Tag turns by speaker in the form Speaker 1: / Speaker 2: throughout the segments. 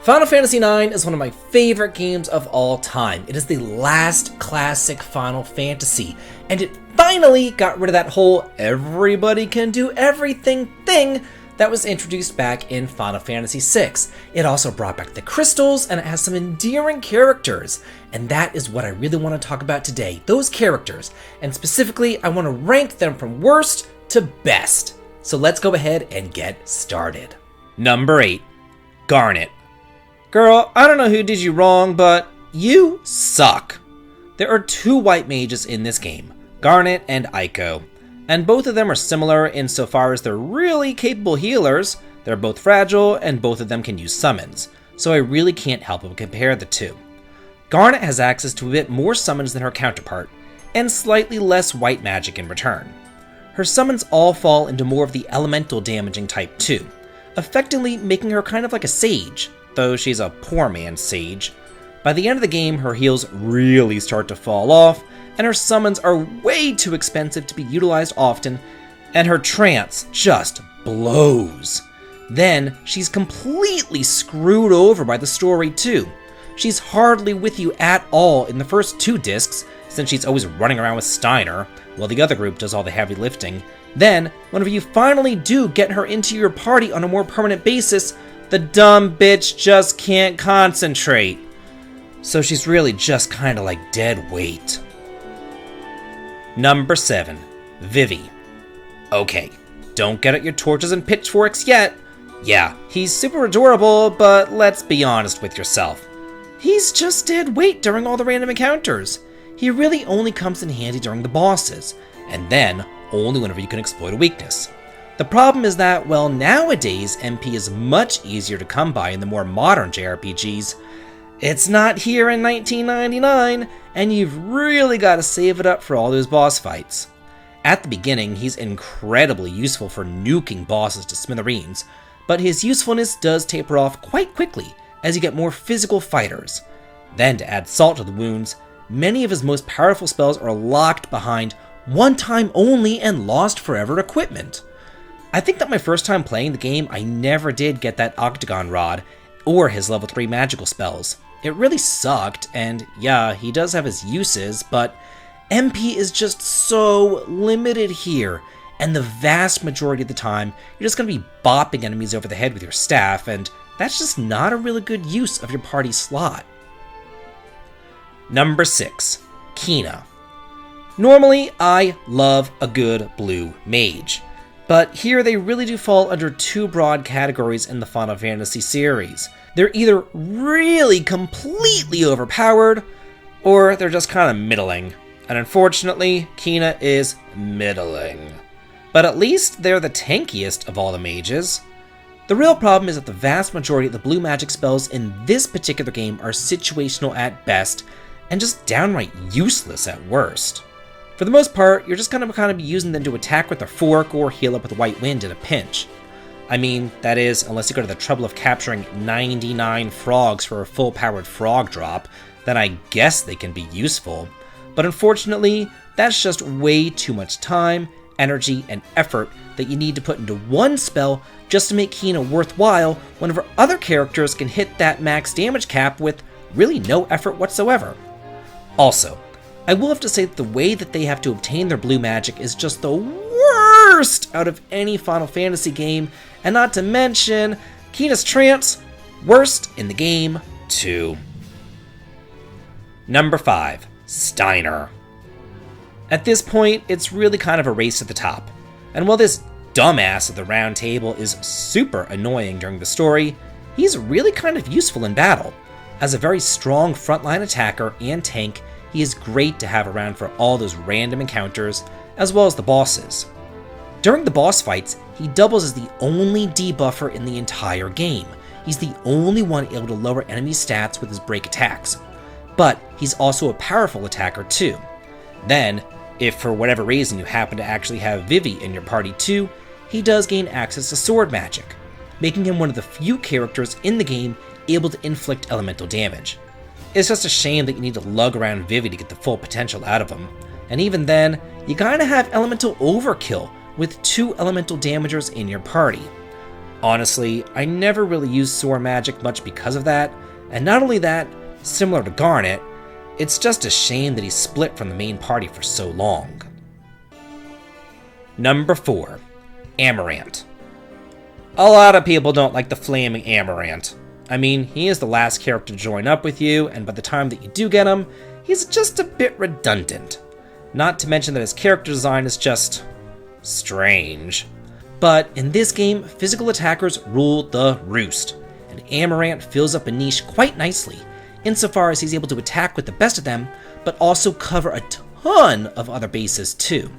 Speaker 1: Final Fantasy IX is one of my favorite games of all time. It is the last classic Final Fantasy, and it finally got rid of that whole everybody can do everything thing that was introduced back in Final Fantasy VI. It also brought back the crystals, and it has some endearing characters, and that is what I really want to talk about today, those characters, and specifically I want to rank them from worst to best. So let's go ahead and get started. Number 8, Garnet. Girl, I don't know who did you wrong, but you suck. There are two white mages in this game, Garnet and Aiko, and both of them are similar insofar as they're really capable healers. They're both fragile, and both of them can use summons, so I really can't help but compare the two. Garnet has access to a bit more summons than her counterpart, and slightly less white magic in return. Her summons all fall into more of the elemental damaging type too, effectively making her kind of like a sage, though she's a poor man's sage. By the end of the game, her heals really start to fall off, and her summons are way too expensive to be utilized often, and her trance just blows. Then, she's completely screwed over by the story too. She's hardly with you at all in the first 2 discs, since she's always running around with Steiner, while the other group does all the heavy lifting. Then, whenever you finally do get her into your party on a more permanent basis, the dumb bitch just can't concentrate. So she's really just kinda like dead weight. Number 7, Vivi. Okay, don't get out your torches and pitchforks yet. Yeah, he's super adorable, but let's be honest with yourself. He's just dead weight during all the random encounters. He really only comes in handy during the bosses, and then only whenever you can exploit a weakness. The problem is that, well, nowadays MP is much easier to come by in the more modern JRPGs. It's not here in 1999, and you've really got to save it up for all those boss fights. At the beginning, he's incredibly useful for nuking bosses to smithereens, but his usefulness does taper off quite quickly as you get more physical fighters. Then, to add salt to the wounds, many of his most powerful spells are locked behind one-time only and lost forever equipment. I think that my first time playing the game, I never did get that Octagon Rod or his level 3 magical spells. It really sucked, and yeah, he does have his uses, but MP is just so limited here, and the vast majority of the time, you're just going to be bopping enemies over the head with your staff, and that's just not a really good use of your party slot. Number 6, Kina. Normally, I love a good blue mage, but here they really do fall under 2 broad categories in the Final Fantasy series. They're either really completely overpowered, or they're just kind of middling. And unfortunately, Kina is middling. But at least they're the tankiest of all the mages. The real problem is that the vast majority of the blue magic spells in this particular game are situational at best, and just downright useless at worst. For the most part, you're just going to kind of be using them to attack with a fork or heal up with White Wind in a pinch. I mean, that is, unless you go to the trouble of capturing 99 frogs for a full-powered frog drop, then I guess they can be useful. But unfortunately, that's just way too much time, energy, and effort that you need to put into one spell just to make Kina worthwhile whenever other characters can hit that max damage cap with really no effort whatsoever. Also, I will have to say that the way that they have to obtain their blue magic is just the worst out of any Final Fantasy game, and not to mention, Kina's trance, worst in the game too. Number 5, Steiner. At this point, it's really kind of a race to the top, and while this dumbass at the round table is super annoying during the story, he's really kind of useful in battle. As a very strong frontline attacker and tank, he is great to have around for all those random encounters, as well as the bosses. During the boss fights, he doubles as the only debuffer in the entire game. He's the only one able to lower enemy stats with his break attacks. But he's also a powerful attacker too. Then, if for whatever reason you happen to actually have Vivi in your party too, he does gain access to sword magic, making him one of the few characters in the game able to inflict elemental damage. It's just a shame that you need to lug around Vivi to get the full potential out of him, and even then, you kinda have elemental overkill with 2 elemental damagers in your party. Honestly, I never really used sewer magic much because of that, and not only that, similar to Garnet, it's just a shame that he split from the main party for so long. Number 4. Amaranth. A lot of people don't like the flaming Amaranth. I mean, he is the last character to join up with you, and by the time that you do get him, he's just a bit redundant. Not to mention that his character design is just strange. But in this game, physical attackers rule the roost, and Amaranth fills up a niche quite nicely, insofar as he's able to attack with the best of them, but also cover a ton of other bases too.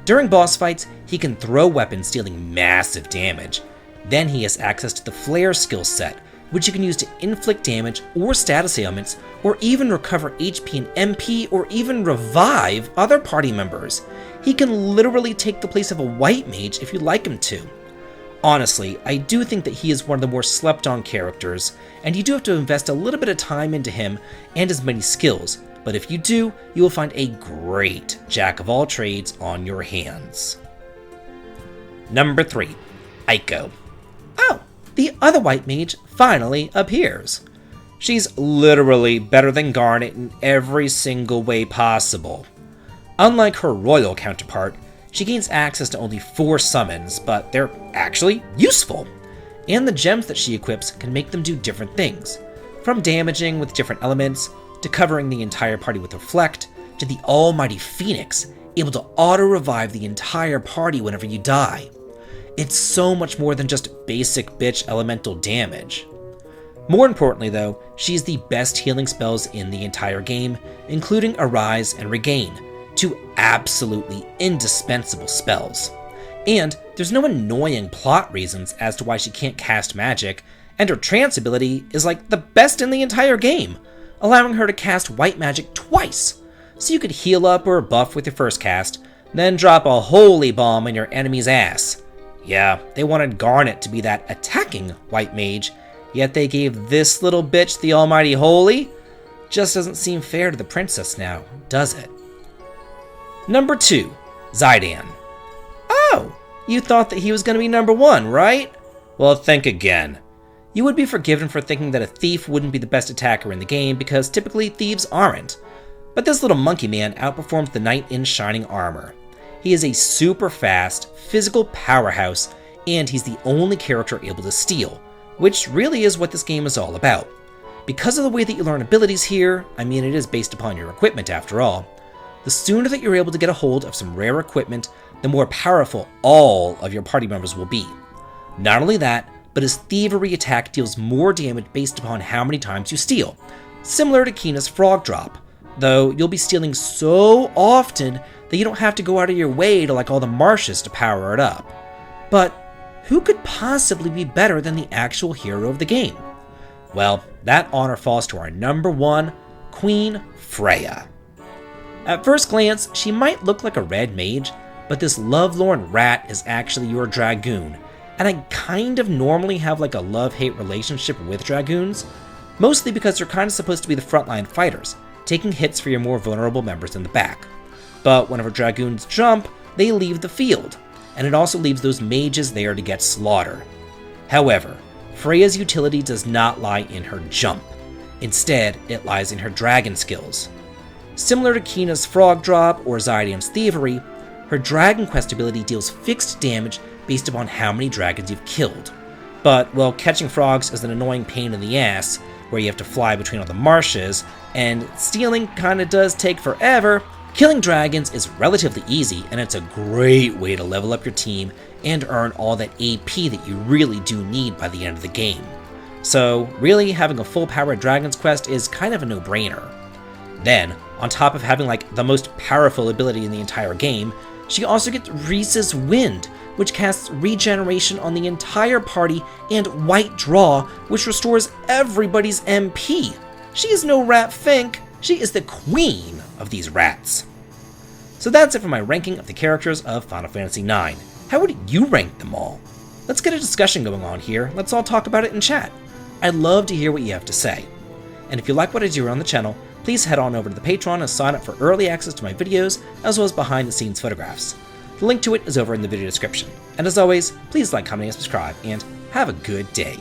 Speaker 1: During boss fights, he can throw weapons dealing massive damage. Then he has access to the Flare skill set, which you can use to inflict damage or status ailments, or even recover HP and MP, or even revive other party members. He can literally take the place of a white mage if you'd like him to. Honestly, I do think that he is one of the more slept on characters, and you do have to invest a little bit of time into him and his many skills, but if you do, you will find a great jack of all trades on your hands. Number 3. Aiko. Oh, the other white mage finally appears. She's literally better than Garnet in every single way possible. Unlike her royal counterpart, she gains access to only 4 summons, but they're actually useful. And the gems that she equips can make them do different things, from damaging with different elements, to covering the entire party with Reflect, to the almighty Phoenix, able to auto-revive the entire party whenever you die. It's so much more than just basic bitch elemental damage. More importantly though, she's the best healing spells in the entire game, including Arise and Regain, 2 absolutely indispensable spells. And there's no annoying plot reasons as to why she can't cast magic, and her trance ability is like the best in the entire game, allowing her to cast white magic twice, so you could heal up or buff with your first cast, then drop a holy bomb in your enemy's ass. Yeah, they wanted Garnet to be that attacking white mage, yet they gave this little bitch the almighty holy? Just doesn't seem fair to the princess now, does it? Number 2. Zidane. Oh, you thought that he was going to be number 1, right? Well, think again. You would be forgiven for thinking that a thief wouldn't be the best attacker in the game, because typically thieves aren't. But this little monkey man outperforms the knight in shining armor. He is a super fast, physical powerhouse, and he's the only character able to steal, which really is what this game is all about. Because of the way that you learn abilities here, I mean it is based upon your equipment after all, the sooner that you're able to get a hold of some rare equipment, the more powerful all of your party members will be. Not only that, but his thievery attack deals more damage based upon how many times you steal, similar to Kina's frog drop, though you'll be stealing so often that you don't have to go out of your way to like all the marshes to power it up. But who could possibly be better than the actual hero of the game? Well, that honor falls to our number 1, Queen Freya. At first glance, she might look like a red mage, but this lovelorn rat is actually your dragoon, and I kind of normally have like a love-hate relationship with dragoons, mostly because they're kind of supposed to be the frontline fighters, taking hits for your more vulnerable members in the back. But whenever dragoons jump, they leave the field, and it also leaves those mages there to get slaughtered. However, Freya's utility does not lie in her jump. Instead, it lies in her dragon skills. Similar to Kina's frog drop or Zidane's thievery, her Dragon Quest ability deals fixed damage based upon how many dragons you've killed. But, well, catching frogs is an annoying pain in the ass, where you have to fly between all the marshes, and stealing kinda does take forever, killing dragons is relatively easy, and it's a great way to level up your team and earn all that AP that you really do need by the end of the game. So, really, having a full-powered Dragon's Quest is kind of a no-brainer. Then, on top of having like the most powerful ability in the entire game, she also gets Reese's Wind, which casts regeneration on the entire party, and White Draw, which restores everybody's MP. She is no rat fink, she is the queen of these rats. So that's it for my ranking of the characters of Final Fantasy IX. How would you rank them all? Let's get a discussion going on here, let's all talk about it in chat. I'd love to hear what you have to say. And if you like what I do on the channel, please head on over to the Patreon and sign up for early access to my videos, as well as behind the scenes photographs. The link to it is over in the video description. And as always, please like, comment, and subscribe, and have a good day.